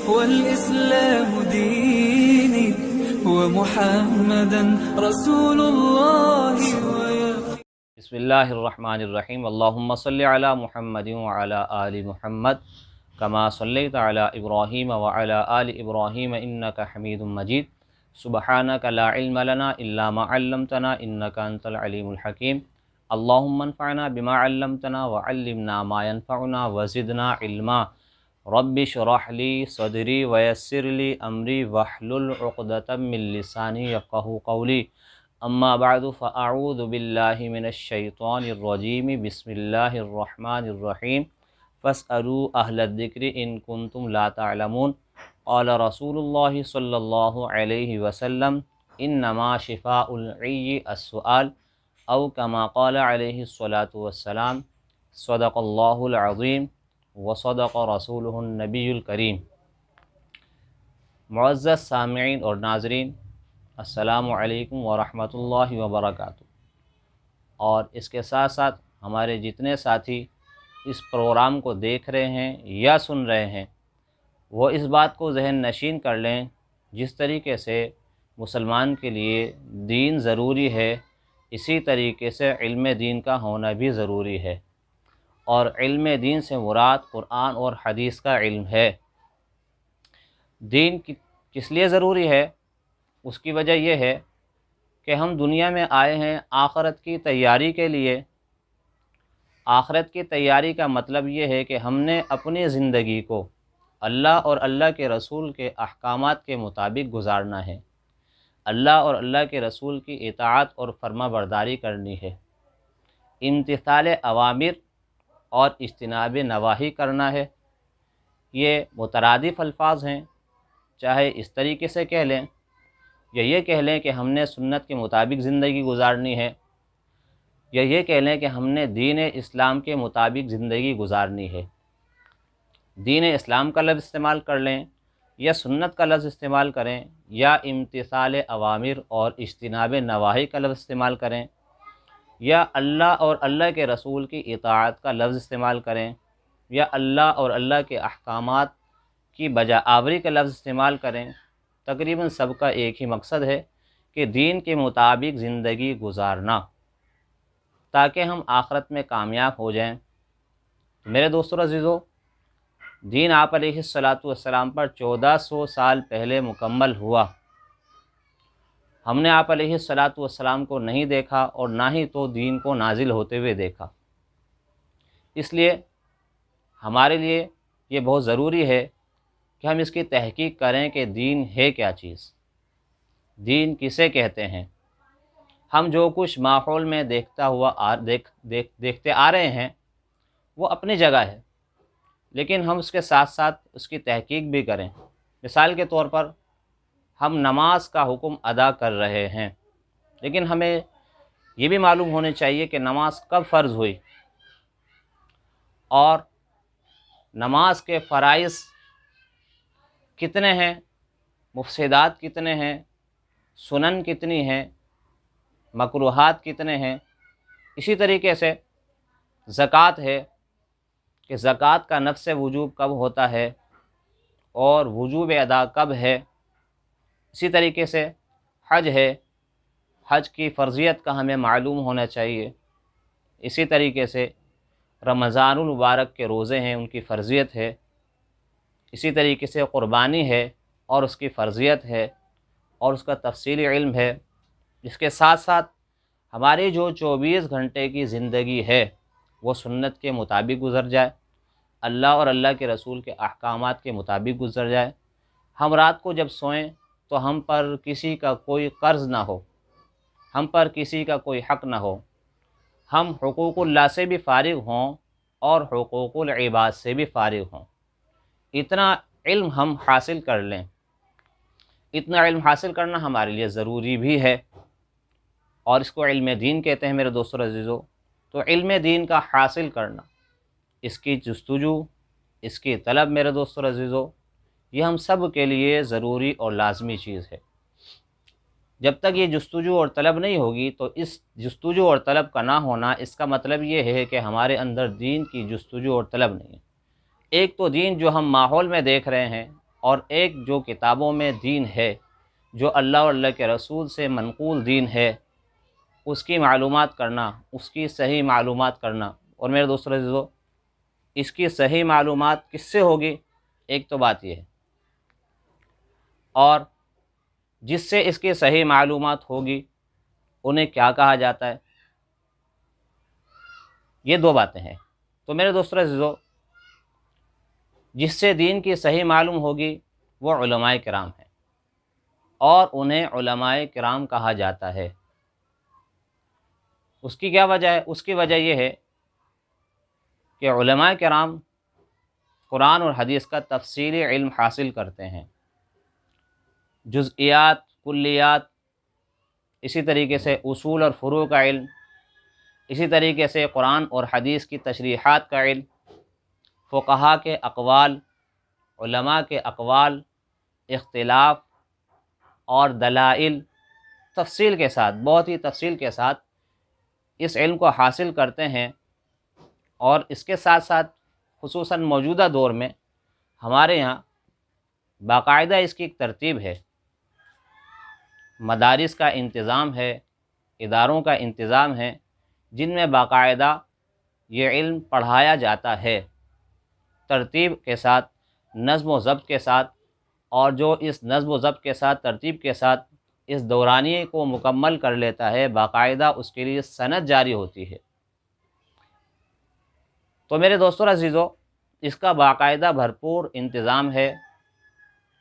والإسلام ديني ومحمدا رسول الله بسم اللہ الرحمن الرحیم اللہم صلی علی محمد وعلی آل محمد کما صلیت علی ابراہیم وعلی آل ابراہیم انک حمید مجید سبحانک لا علم لنا الا ما علمتنا انک انت العلیم الحکیم اللہم انفعنا بما علمتنا وعلمنا ما ينفعنا وزدنا علما رب اشرح لی صدری ویسر لی امری واحلل عقدۃ من لسانی یفقہوا قولی اما بعد فاعوذ باللہ من الشیطان الرجیم بسم اللہ الرحمن الرحیم فاسألوا اہل الذکر ان کنتم لا تعلمون قال رسول اللہ صلی اللہ علیہ وسلم انما شفاء العی السؤال او کما قال علیہ الصلاۃ والسلام صدق اللہ العظیم وصدق رسولہ النبی الکریم۔ معزز سامعین اور ناظرین، السلام علیکم ورحمۃ اللہ وبرکاتہ۔ اور اس کے ساتھ ساتھ ہمارے جتنے ساتھی اس پروگرام کو دیکھ رہے ہیں یا سن رہے ہیں وہ اس بات کو ذہن نشین کر لیں، جس طریقے سے مسلمان کے لیے دین ضروری ہے اسی طریقے سے علم دین کا ہونا بھی ضروری ہے، اور علم دین سے مراد قرآن اور حدیث کا علم ہے۔ دین کس لیے ضروری ہے؟ اس کی وجہ یہ ہے کہ ہم دنیا میں آئے ہیں آخرت کی تیاری کے لیے۔ آخرت کی تیاری کا مطلب یہ ہے کہ ہم نے اپنی زندگی کو اللہ اور اللہ کے رسول کے احکامات کے مطابق گزارنا ہے، اللہ اور اللہ کے رسول کی اطاعت اور فرما برداری کرنی ہے، امتثال اوامر اور اجتناب نواہی کرنا ہے۔ یہ مترادف الفاظ ہیں، چاہے اس طریقے سے کہہ لیں یا یہ کہہ لیں کہ ہم نے سنت کے مطابق زندگی گزارنی ہے، یا یہ کہہ لیں کہ ہم نے دین اسلام کے مطابق زندگی گزارنی ہے۔ دین اسلام کا لفظ استعمال کر لیں یا سنت کا لفظ استعمال کریں، یا امتثال اوامر اور اجتناب نواہی کا لفظ استعمال کریں، یا اللہ اور اللہ کے رسول کی اطاعت کا لفظ استعمال کریں، یا اللہ اور اللہ کے احکامات کی بجا آوری کا لفظ استعمال کریں، تقریباً سب کا ایک ہی مقصد ہے کہ دین کے مطابق زندگی گزارنا، تاکہ ہم آخرت میں کامیاب ہو جائیں۔ میرے دوستو عزیزو، دین آپ علیہ السلام پر 1400 سال پہلے مکمل ہوا۔ ہم نے آپ علیہ السلام کو نہیں دیکھا اور نہ ہی تو دین کو نازل ہوتے ہوئے دیکھا، اس لیے ہمارے لیے یہ بہت ضروری ہے کہ ہم اس کی تحقیق کریں کہ دین ہے کیا چیز، دین کسے کہتے ہیں۔ ہم جو کچھ ماحول میں دیکھتے آ رہے ہیں وہ اپنی جگہ ہے، لیکن ہم اس کے ساتھ ساتھ اس کی تحقیق بھی کریں۔ مثال کے طور پر ہم نماز کا حکم ادا کر رہے ہیں، لیکن ہمیں یہ بھی معلوم ہونے چاہیے کہ نماز کب فرض ہوئی، اور نماز کے فرائض کتنے ہیں، مفسدات کتنے ہیں، سنن کتنی ہیں، مکروہات کتنے ہیں۔ اسی طریقے سے زکوٰۃ ہے کہ زکوٰۃ کا نفس وجوب کب ہوتا ہے اور وجوب ادا کب ہے۔ اسی طریقے سے حج ہے، حج کی فرضیت کا ہمیں معلوم ہونا چاہیے۔ اسی طریقے سے رمضان المبارک کے روزے ہیں، ان کی فرضیت ہے۔ اسی طریقے سے قربانی ہے اور اس کی فرضیت ہے اور اس کا تفصیلی علم ہے۔ اس کے ساتھ ساتھ ہماری جو 24 گھنٹے کی زندگی ہے وہ سنت کے مطابق گزر جائے، اللہ اور اللہ کے رسول کے احکامات کے مطابق گزر جائے۔ ہم رات کو جب سوئیں تو ہم پر کسی کا کوئی قرض نہ ہو، ہم پر کسی کا کوئی حق نہ ہو، ہم حقوق اللہ سے بھی فارغ ہوں اور حقوق العباد سے بھی فارغ ہوں۔ اتنا علم ہم حاصل کر لیں، اتنا علم حاصل کرنا ہمارے لیے ضروری بھی ہے، اور اس کو علم دین کہتے ہیں میرے دوستو عزیزو۔ تو علم دین کا حاصل کرنا، اس کی جستجو، اس کی طلب میرے دوستو عزیزو، یہ ہم سب کے لیے ضروری اور لازمی چیز ہے۔ جب تک یہ جستجو اور طلب نہیں ہوگی تو اس جستجو اور طلب کا نہ ہونا، اس کا مطلب یہ ہے کہ ہمارے اندر دین کی جستجو اور طلب نہیں ہے۔ ایک تو دین جو ہم ماحول میں دیکھ رہے ہیں، اور ایک جو کتابوں میں دین ہے، جو اللہ اور اللہ کے رسول سے منقول دین ہے، اس کی معلومات کرنا، اس کی صحیح معلومات کرنا۔ اور میرے دوستو عزیزو، اس کی صحیح معلومات کس سے ہوگی؟ ایک تو بات یہ ہے، اور جس سے اس کی صحیح معلومات ہوگی انہیں کیا کہا جاتا ہے؟ یہ دو باتیں ہیں۔ تو میرے دوستو عزیزو، جس سے دین کی صحیح معلوم ہوگی وہ علماء کرام ہیں، اور انہیں علماء کرام کہا جاتا ہے۔ اس کی کیا وجہ ہے؟ اس کی وجہ یہ ہے کہ علماء کرام قرآن اور حدیث کا تفصیلی علم حاصل کرتے ہیں، جزئیات، کلیات، اسی طریقے سے اصول اور فروع کا علم، اسی طریقے سے قرآن اور حدیث کی تشریحات کا علم، فقہا کے اقوال، علماء کے اقوال، اختلاف اور دلائل، تفصیل کے ساتھ، بہت ہی تفصیل کے ساتھ اس علم کو حاصل کرتے ہیں۔ اور اس کے ساتھ ساتھ خصوصاً موجودہ دور میں ہمارے یہاں باقاعدہ اس کی ایک ترتیب ہے، مدارس کا انتظام ہے، اداروں کا انتظام ہے، جن میں باقاعدہ یہ علم پڑھایا جاتا ہے، ترتیب کے ساتھ، نظم و ضبط کے ساتھ۔ اور جو اس نظم و ضبط کے ساتھ، ترتیب کے ساتھ اس دورانیے کو مکمل کر لیتا ہے، باقاعدہ اس کے لیے سند جاری ہوتی ہے۔ تو میرے دوستو عزیزو، اس کا باقاعدہ بھرپور انتظام ہے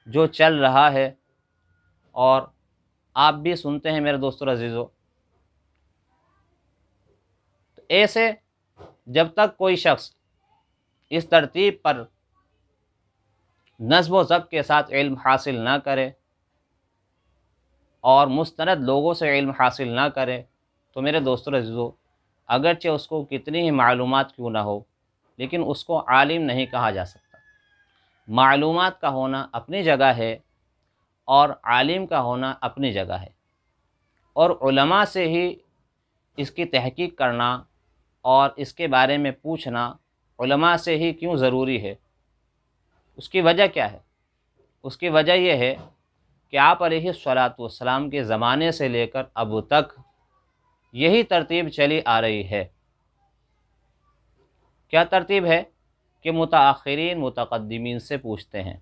جو چل رہا ہے، اور آپ بھی سنتے ہیں میرے دوستو عزیزو۔ ایسے جب تک کوئی شخص اس ترتیب پر نظم و ضبط کے ساتھ علم حاصل نہ کرے اور مستند لوگوں سے علم حاصل نہ کرے، تو میرے دوستو عزیزو، اگرچہ اس کو کتنی ہی معلومات کیوں نہ ہو، لیکن اس کو عالم نہیں کہا جا سکتا۔ معلومات کا ہونا اپنی جگہ ہے، اور عالم کا ہونا اپنی جگہ ہے، اور علماء سے ہی اس کی تحقیق کرنا اور اس کے بارے میں پوچھنا علماء سے ہی کیوں ضروری ہے؟ اس کی وجہ کیا ہے؟ اس کی وجہ یہ ہے کہ آپ علیہ الصلاۃ والسلام کے زمانے سے لے کر اب تک یہی ترتیب چلی آ رہی ہے۔ کیا ترتیب ہے؟ کہ متاخرین متقدمین سے پوچھتے ہیں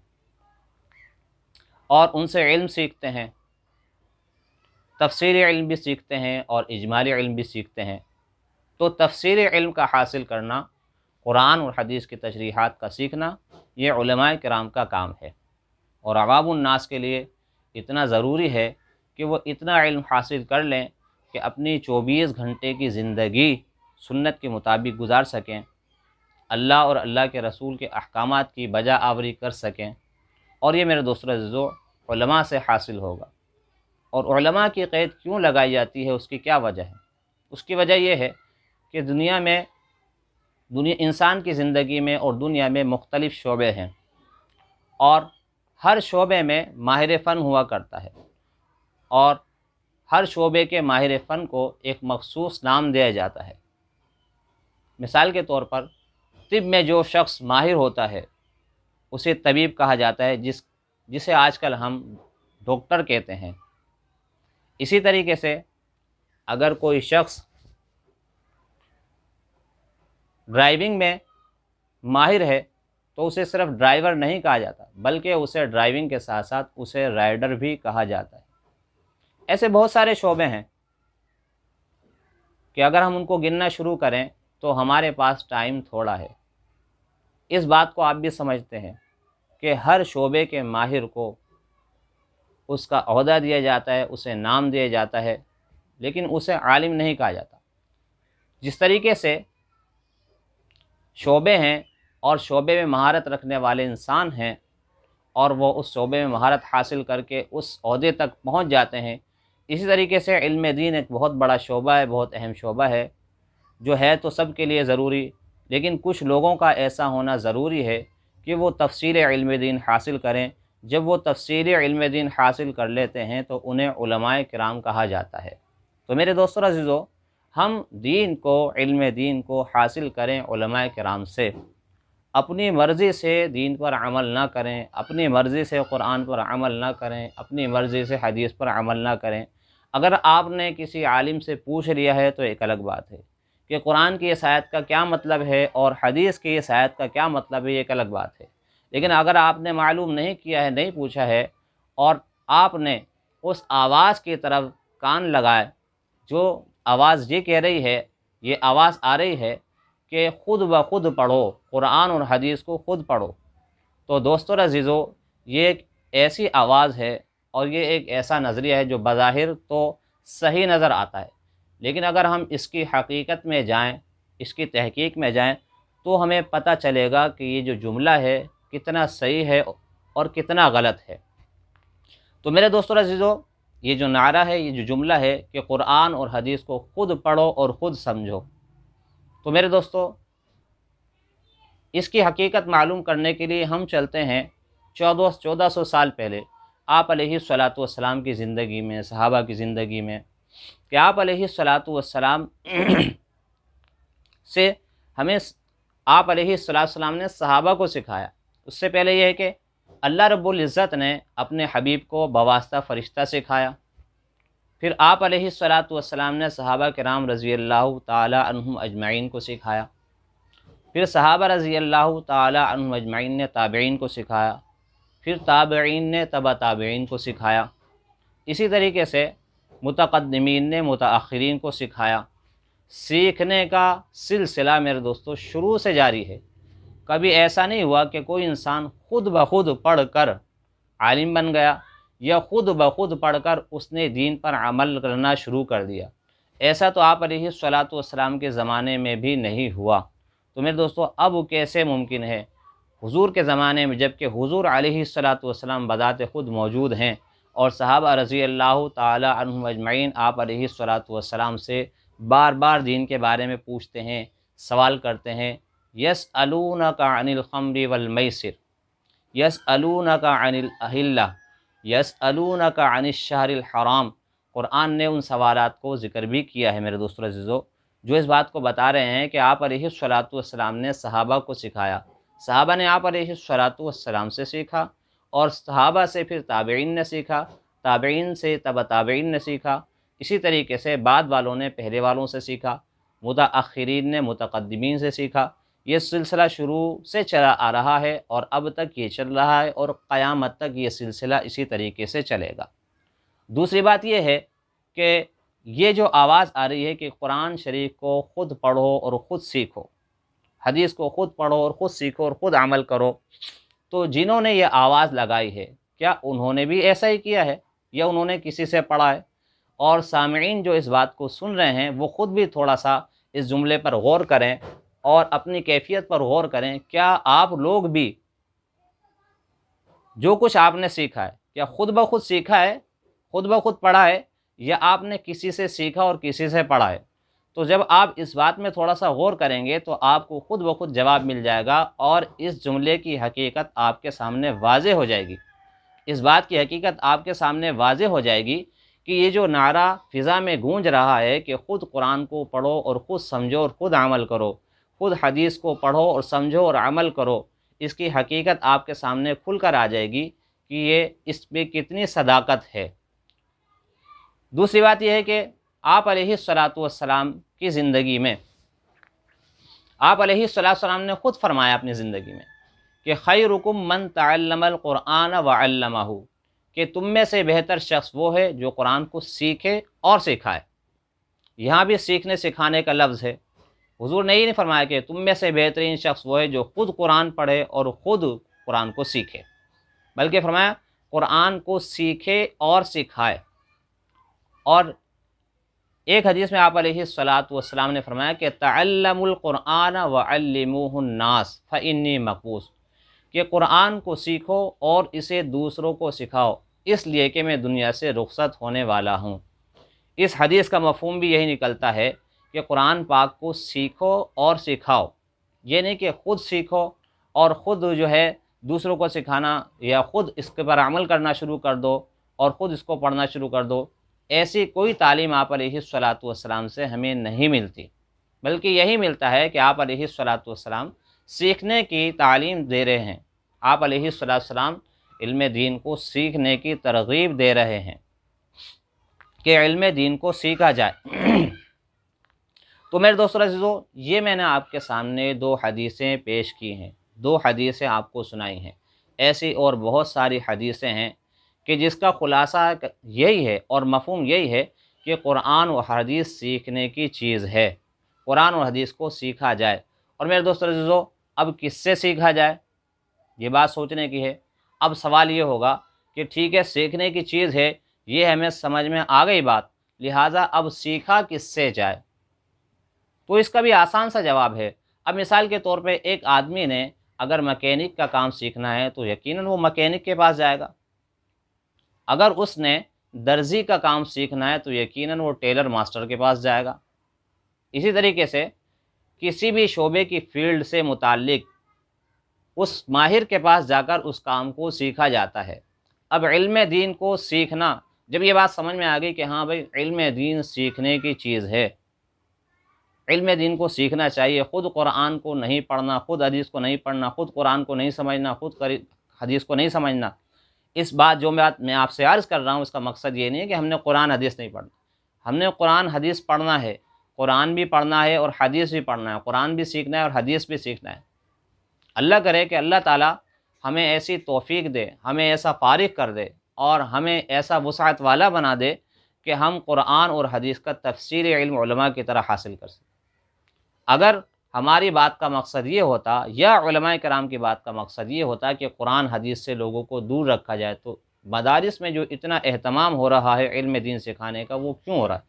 اور ان سے علم سیکھتے ہیں، تفصیلی علم بھی سیکھتے ہیں اور اجمالی علم بھی سیکھتے ہیں۔ تو تفصیلی علم کا حاصل کرنا، قرآن اور حدیث کی تشریحات کا سیکھنا، یہ علماء کرام کا کام ہے، اور عوام الناس کے لیے اتنا ضروری ہے کہ وہ اتنا علم حاصل کر لیں کہ اپنی 24 گھنٹے کی زندگی سنت کے مطابق گزار سکیں، اللہ اور اللہ کے رسول کے احکامات کی بجا آوری کر سکیں۔ اور یہ میرے دوستو عزیزو علماء سے حاصل ہوگا۔ اور علماء کی قید کیوں لگائی جاتی ہے؟ اس کی کیا وجہ ہے؟ اس کی وجہ یہ ہے کہ دنیا انسان کی زندگی میں اور دنیا میں مختلف شعبے ہیں، اور ہر شعبے میں ماہر فن ہوا کرتا ہے، اور ہر شعبے کے ماہر فن کو ایک مخصوص نام دیا جاتا ہے۔ مثال کے طور پر طب میں جو شخص ماہر ہوتا ہے اسے طبیب کہا جاتا ہے، جسے آج کل ہم ڈاکٹر کہتے ہیں۔ اسی طریقے سے اگر کوئی شخص ڈرائیونگ میں ماہر ہے تو اسے صرف ڈرائیور نہیں کہا جاتا، بلکہ اسے ڈرائیونگ کے ساتھ ساتھ اسے رائڈر بھی کہا جاتا ہے۔ ایسے بہت سارے شعبے ہیں کہ اگر ہم ان کو گننا شروع کریں تو ہمارے پاس ٹائم تھوڑا ہے۔ اس بات کو آپ بھی سمجھتے ہیں کہ ہر شعبے کے ماہر کو اس کا عہدہ دیا جاتا ہے، اسے نام دیا جاتا ہے، لیکن اسے عالم نہیں کہا جاتا۔ جس طریقے سے شعبے ہیں اور شعبے میں مہارت رکھنے والے انسان ہیں، اور وہ اس شعبے میں مہارت حاصل کر کے اس عہدے تک پہنچ جاتے ہیں، اسی طریقے سے علم دین ایک بہت بڑا شعبہ ہے، بہت اہم شعبہ ہے، جو ہے تو سب کے لیے ضروری، لیکن کچھ لوگوں کا ایسا ہونا ضروری ہے کہ وہ تفصیل علم دین حاصل کریں۔ جب وہ تفصیل علم دین حاصل کر لیتے ہیں تو انہیں علماء کرام کہا جاتا ہے۔ تو میرے دوستو عزیزو، ہم دین کو، علم دین کو حاصل کریں علماء کرام سے۔ اپنی مرضی سے دین پر عمل نہ کریں، اپنی مرضی سے قرآن پر عمل نہ کریں، اپنی مرضی سے حدیث پر عمل نہ کریں۔ اگر آپ نے کسی عالم سے پوچھ لیا ہے تو ایک الگ بات ہے کہ قرآن کی اس آیت کا کیا مطلب ہے اور حدیث کی اس آیت کا کیا مطلب ہے، یہ ایک الگ بات ہے۔ لیکن اگر آپ نے معلوم نہیں کیا ہے، نہیں پوچھا ہے، اور آپ نے اس آواز کی طرف کان لگائے جو آواز یہ کہہ رہی ہے، یہ آواز آ رہی ہے کہ خود بخود پڑھو، قرآن اور حدیث کو خود پڑھو، تو دوستو اور عزیزو، یہ ایک ایسی آواز ہے اور یہ ایک ایسا نظریہ ہے جو بظاہر تو صحیح نظر آتا ہے، لیکن اگر ہم اس کی حقیقت میں جائیں، اس کی تحقیق میں جائیں، تو ہمیں پتہ چلے گا کہ یہ جو جملہ ہے کتنا صحیح ہے اور کتنا غلط ہے۔ تو میرے دوستو اور عزیزو، یہ جو نعرہ ہے، یہ جو جملہ ہے کہ قرآن اور حدیث کو خود پڑھو اور خود سمجھو، تو میرے دوستو اس کی حقیقت معلوم کرنے کے لیے ہم چلتے ہیں 1400 سال پہلے آپ علیہ الصلاۃ والسلام کی زندگی میں، صحابہ کی زندگی میں، کہ آپ علیہ الصلاۃ والسلام سے ہمیں آپ علیہ الصلاۃ والسلام نے صحابہ کو سکھایا۔ اس سے پہلے یہ ہے کہ اللہ رب العزت نے اپنے حبیب کو بواسطہ فرشتہ سکھایا، پھر آپ علیہ الصلاۃ والسلام نے صحابہ کرام رضی اللہ تعالی عنہم اجمعین کو سکھایا، پھر صحابہ رضی اللہ تعالی عنہم اجمعین نے تابعین کو سکھایا، پھر تابعین نے تبع تابعین کو سکھایا، اسی طریقے سے متقدمین نے متاخرین کو سکھایا۔ سیکھنے کا سلسلہ میرے دوستو شروع سے جاری ہے۔ کبھی ایسا نہیں ہوا کہ کوئی انسان خود بخود پڑھ کر عالم بن گیا یا خود بخود پڑھ کر اس نے دین پر عمل کرنا شروع کر دیا۔ ایسا تو آپ علیہ الصلاۃ والسلام کے زمانے میں بھی نہیں ہوا۔ تو میرے دوستو اب کیسے ممکن ہے حضور کے زمانے میں، جب کہ حضور علیہ الصلاۃ والسلام بذات خود موجود ہیں اور صحابہ رضی اللہ تعالی عنہم اجمعین آپ علیہ الصلاۃ والسلام سے بار بار دین کے بارے میں پوچھتے ہیں، سوال کرتے ہیں۔ یسألونک عن الخمر والمیسر، یسألونک عن الاہلہ، یسألونک عن الشہر الحرام۔ قرآن نے ان سوالات کو ذکر بھی کیا ہے میرے دوستو عزیزو، جو اس بات کو بتا رہے ہیں کہ آپ علیہ الصلاۃ والسلام نے صحابہ کو سکھایا، صحابہ نے آپ علیہ الصلاۃ والسلام سے سیکھا، اور صحابہ سے پھر تابعین نے سیکھا، تابعین سے تبع تابعین نے سیکھا، اسی طریقے سے بعد والوں نے پہلے والوں سے سیکھا، متاخرین نے متقدمین سے سیکھا۔ یہ سلسلہ شروع سے چلا آ رہا ہے اور اب تک یہ چل رہا ہے اور قیامت تک یہ سلسلہ اسی طریقے سے چلے گا۔ دوسری بات یہ ہے کہ یہ جو آواز آ رہی ہے کہ قرآن شریف کو خود پڑھو اور خود سیکھو، حدیث کو خود پڑھو اور خود سیکھو اور خود عمل کرو، تو جنہوں نے یہ آواز لگائی ہے کیا انہوں نے بھی ایسا ہی کیا ہے یا انہوں نے کسی سے پڑھا ہے؟ اور سامعین جو اس بات کو سن رہے ہیں وہ خود بھی تھوڑا سا اس جملے پر غور کریں اور اپنی کیفیت پر غور کریں۔ کیا آپ لوگ بھی جو کچھ آپ نے سیکھا ہے کیا خود بخود سیکھا ہے، خود بخود پڑھا ہے، یا آپ نے کسی سے سیکھا اور کسی سے پڑھا ہے؟ تو جب آپ اس بات میں تھوڑا سا غور کریں گے تو آپ کو خود بخود جواب مل جائے گا اور اس جملے کی حقیقت آپ کے سامنے واضح ہو جائے گی۔ اس بات کی حقیقت آپ کے سامنے واضح ہو جائے گی کہ یہ جو نعرہ فضا میں گونج رہا ہے کہ خود قرآن کو پڑھو اور خود سمجھو اور خود عمل کرو، خود حدیث کو پڑھو اور سمجھو اور عمل کرو، اس کی حقیقت آپ کے سامنے کھل کر آ جائے گی کہ یہ اس میں کتنی صداقت ہے۔ دوسری بات یہ ہے کہ آپ علیہ الصلاۃ والسلام کی زندگی میں آپ علیہ الصلاۃ والسلام نے خود فرمایا اپنی زندگی میں کہ خیرکم من تعلم القرآن وعلمہ، کہ تم میں سے بہتر شخص وہ ہے جو قرآن کو سیکھے اور سکھائے۔ یہاں بھی سیکھنے سکھانے کا لفظ ہے۔ حضور نے یہ نہیں فرمایا کہ تم میں سے بہترین شخص وہ ہے جو خود قرآن پڑھے اور خود قرآن کو سیکھے، بلکہ فرمایا قرآن کو سیکھے اور سکھائے۔ اور ایک حدیث میں آپ علیہ الصلاۃ والسلام نے فرمایا کہ تعلموا القرآن وعلموہ الناس فإنی مبعوث، کہ قرآن کو سیکھو اور اسے دوسروں کو سکھاؤ، اس لیے کہ میں دنیا سے رخصت ہونے والا ہوں۔ اس حدیث کا مفہوم بھی یہی نکلتا ہے کہ قرآن پاک کو سیکھو اور سکھاؤ، یہ نہیں کہ خود سیکھو اور خود جو ہے دوسروں کو سکھانا یا خود اس کے پر عمل کرنا شروع کر دو اور خود اس کو پڑھنا شروع کر دو۔ ایسی کوئی تعلیم آپ علیہ الصلاۃ والسلام سے ہمیں نہیں ملتی، بلکہ یہی ملتا ہے کہ آپ علیہ الصلاۃ والسلام سیکھنے کی تعلیم دے رہے ہیں۔ آپ علیہ السلام علم دین کو سیکھنے کی ترغیب دے رہے ہیں کہ علم دین کو سیکھا جائے۔ تو میرے دوستو عزیزو، یہ میں نے آپ کے سامنے 2 حدیثیں پیش کی ہیں، 2 حدیثیں آپ کو سنائی ہیں۔ ایسی اور بہت ساری حدیثیں ہیں کہ جس کا خلاصہ یہی ہے اور مفہوم یہی ہے کہ قرآن و حدیث سیکھنے کی چیز ہے، قرآن اور حدیث کو سیکھا جائے۔ اور میرے دوستو عزیزو، اب کس سے سیکھا جائے، یہ بات سوچنے کی ہے۔ اب سوال یہ ہوگا کہ ٹھیک ہے، سیکھنے کی چیز ہے، یہ ہمیں سمجھ میں آ گئی بات، لہٰذا اب سیکھا کس سے جائے؟ تو اس کا بھی آسان سا جواب ہے۔ اب مثال کے طور پہ ایک آدمی نے اگر مکینک کا کام سیکھنا ہے تو یقیناً وہ مکینک کے پاس جائے گا۔ اگر اس نے درزی کا کام سیکھنا ہے تو یقیناً وہ ٹیلر ماسٹر کے پاس جائے گا۔ اسی طریقے سے کسی بھی شعبے کی فیلڈ سے متعلق اس ماہر کے پاس جا کر اس کام کو سیکھا جاتا ہے۔ اب علم دین کو سیکھنا، جب یہ بات سمجھ میں آ گئی کہ ہاں بھائی علم دین سیکھنے کی چیز ہے، علم دین کو سیکھنا چاہیے، خود قرآن کو نہیں پڑھنا، خود حدیث کو نہیں پڑھنا، خود قرآن کو نہیں سمجھنا، خود حدیث کو نہیں سمجھنا۔ اس بات جو میں آپ سے عرض کر رہا ہوں، اس کا مقصد یہ نہیں ہے کہ ہم نے قرآن حدیث نہیں پڑھنا، ہم نے قرآن حدیث پڑھنا ہے، قرآن بھی پڑھنا ہے اور حدیث بھی پڑھنا ہے، قرآن بھی سیکھنا ہے اور حدیث بھی سیکھنا ہے۔ اللہ کرے کہ اللہ تعالیٰ ہمیں ایسی توفیق دے، ہمیں ایسا فارغ کر دے اور ہمیں ایسا وسعت والا بنا دے کہ ہم قرآن اور حدیث کا تفصیلی علم علماء کی طرح حاصل کر سکیں۔ اگر ہماری بات کا مقصد یہ ہوتا یا علماء کرام کی بات کا مقصد یہ ہوتا کہ قرآن حدیث سے لوگوں کو دور رکھا جائے، تو مدارس میں جو اتنا اہتمام ہو رہا ہے علم دین سکھانے کا، وہ کیوں ہو رہا ہے؟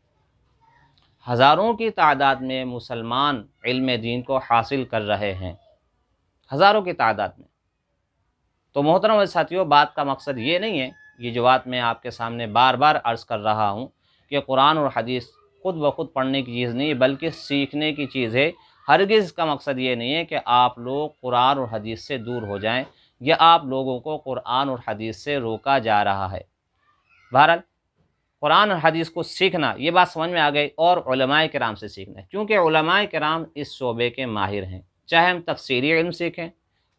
ہزاروں کی تعداد میں مسلمان علم دین کو حاصل کر رہے ہیں، ہزاروں کی تعداد میں۔ تو محترم ساتھیوں، بات کا مقصد یہ نہیں ہے، یہ جو بات میں آپ کے سامنے بار بار عرض کر رہا ہوں کہ قرآن اور حدیث خود بخود پڑھنے کی چیز نہیں، بلکہ سیکھنے کی چیز ہے۔ ہرگز اس کا مقصد یہ نہیں ہے کہ آپ لوگ قرآن اور حدیث سے دور ہو جائیں یا آپ لوگوں کو قرآن اور حدیث سے روکا جا رہا ہے۔ بہرحال قرآن اور حدیث کو سیکھنا، یہ بات سمجھ میں آ گئی، اور علماء کرام سے سیکھنا ہے، کیونکہ علماء کرام اس شعبے کے ماہر ہیں۔ چاہے ہم تفسیری علم سیکھیں،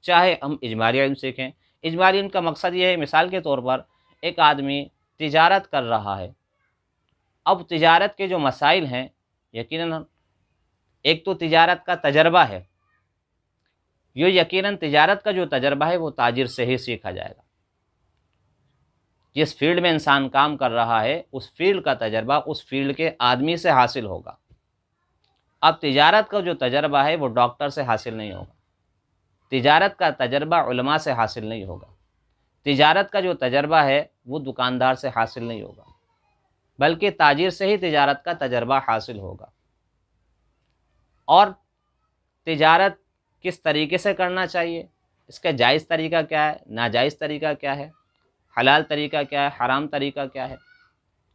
چاہے ہم اجمالی علم سیکھیں۔ اجمالی علم کا مقصد یہ ہے، مثال کے طور پر ایک آدمی تجارت کر رہا ہے، اب تجارت کے جو مسائل ہیں، یقیناً ایک تو تجارت کا تجربہ ہے، یہ یقیناً تجارت کا جو تجربہ ہے وہ تاجر سے ہی سیکھا جائے گا۔ جس فیلڈ میں انسان کام کر رہا ہے، اس فیلڈ کا تجربہ اس فیلڈ کے آدمی سے حاصل ہوگا۔ اب تجارت کا جو تجربہ ہے وہ ڈاکٹر سے حاصل نہیں ہوگا، تجارت کا تجربہ علماء سے حاصل نہیں ہوگا، تجارت کا جو تجربہ ہے وہ دکاندار سے حاصل نہیں ہوگا، بلکہ تاجر سے ہی تجارت کا تجربہ حاصل ہوگا۔ اور تجارت کس طریقے سے کرنا چاہیے، اس کا جائز طریقہ کیا ہے، ناجائز طریقہ کیا ہے، حلال طریقہ کیا ہے، حرام طریقہ کیا ہے،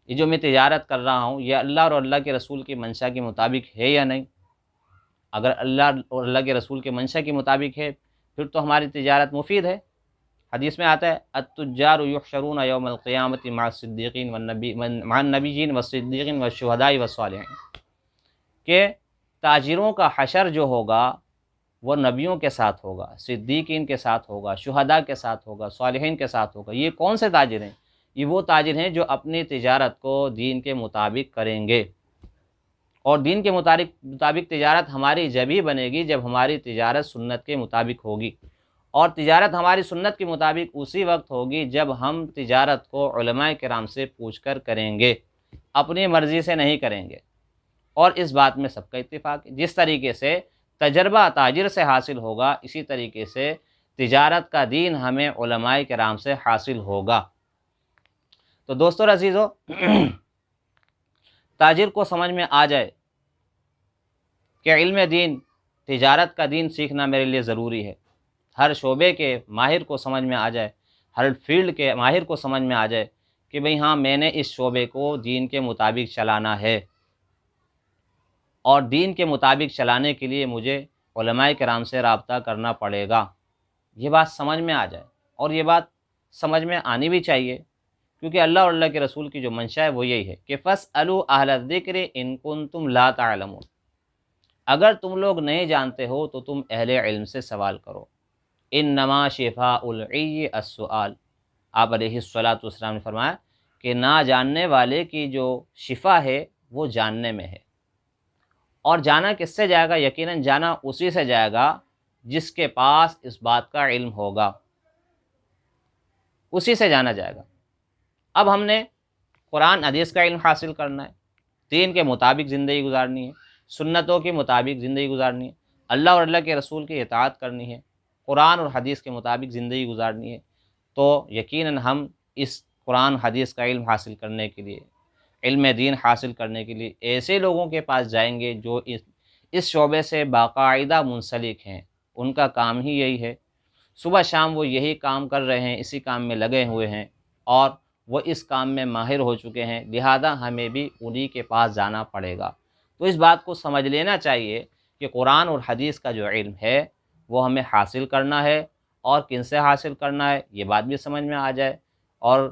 یہ جو میں تجارت کر رہا ہوں یہ اللہ اور اللہ کے رسول کی منشا کے مطابق ہے یا نہیں۔ اگر اللہ اور اللہ کے رسول کے منشا کے مطابق ہے پھر تو ہماری تجارت مفید ہے۔ حدیث میں آتا ہے التجار یحشرون یوم القیامت مع الصدیقین مع النبیین والصدیقین والشہداء والصالحین، کہ تاجروں کا حشر جو ہوگا وہ نبیوں کے ساتھ ہوگا، صدیقین کے ساتھ ہوگا، شہداء کے ساتھ ہوگا، صالحین کے ساتھ ہوگا۔ یہ کون سے تاجر ہیں؟ یہ وہ تاجر ہیں جو اپنی تجارت کو دین کے مطابق کریں گے، اور دین کے مطابق تجارت ہماری جب ہی بنے گی جب ہماری تجارت سنت کے مطابق ہوگی، اور تجارت ہماری سنت کے مطابق اسی وقت ہوگی جب ہم تجارت کو علماء کرام سے پوچھ کر کریں گے، اپنی مرضی سے نہیں کریں گے۔ اور اس بات میں سب کا اتفاق ہے، جس طریقے سے تجربہ تاجر سے حاصل ہوگا اسی طریقے سے تجارت کا دین ہمیں علماء کرام سے حاصل ہوگا۔ تو دوستو عزیزو، تاجر کو سمجھ میں آ جائے کہ علم دین، تجارت کا دین سیکھنا میرے لیے ضروری ہے، ہر شعبے کے ماہر کو سمجھ میں آ جائے، ہر فیلڈ کے ماہر کو سمجھ میں آ جائے کہ بھئی ہاں میں نے اس شعبے کو دین کے مطابق چلانا ہے، اور دین کے مطابق چلانے کے لیے مجھے علماء کرام سے رابطہ کرنا پڑے گا، یہ بات سمجھ میں آ جائے۔ اور یہ بات سمجھ میں آنی بھی چاہیے، کیونکہ اللہ اور اللہ کے رسول کی جو منشا ہے وہ یہی ہے کہ فَاسْأَلُوا أَهْلَ الذِّكْرِ إِن كُنتُمْ لَا تَعْلَمُونَ۔ اگر تم لوگ نہیں جانتے ہو تو تم اہل علم سے سوال کرو۔ انما شفاء العی السؤال، آپ علیہ الصلاۃ والسلام نے فرمایا کہ نہ جاننے والے کی جو شفا ہے وہ جاننے میں ہے۔ اور جانا کس سے جائے گا؟ یقیناً جانا اسی سے جائے گا جس کے پاس اس بات کا علم ہوگا، اسی سے جانا جائے گا۔ اب ہم نے قرآن حدیث کا علم حاصل کرنا ہے، دین کے مطابق زندگی گزارنی ہے، سنتوں کے مطابق زندگی گزارنی ہے، اللہ اور اللہ کے رسول کی اطاعت کرنی ہے، قرآن اور حدیث کے مطابق زندگی گزارنی ہے، تو یقیناً ہم اس قرآن حدیث کا علم حاصل کرنے کے لیے، علم دین حاصل کرنے کے لیے ایسے لوگوں کے پاس جائیں گے جو اس شعبے سے باقاعدہ منسلک ہیں۔ ان کا کام ہی یہی ہے، صبح شام وہ یہی کام کر رہے ہیں، اسی کام میں لگے ہوئے ہیں اور وہ اس کام میں ماہر ہو چکے ہیں، لہذا ہمیں بھی انہی کے پاس جانا پڑے گا۔ تو اس بات کو سمجھ لینا چاہیے کہ قرآن اور حدیث کا جو علم ہے وہ ہمیں حاصل کرنا ہے، اور کن سے حاصل کرنا ہے یہ بات بھی سمجھ میں آ جائے، اور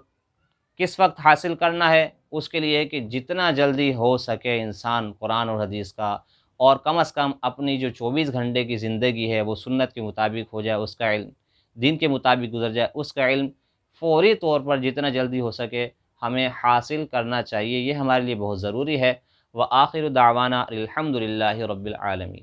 کس وقت حاصل کرنا ہے اس کے لیے کہ جتنا جلدی ہو سکے انسان قرآن اور حدیث کا، اور کم از کم اپنی جو 24 گھنٹے کی زندگی ہے وہ سنت کے مطابق ہو جائے، اس کا علم دین کے مطابق گزر جائے، اس کا علم فوری طور پر جتنا جلدی ہو سکے ہمیں حاصل کرنا چاہیے، یہ ہمارے لیے بہت ضروری ہے۔ وآخر دعوانا الحمد للہ رب العالمین۔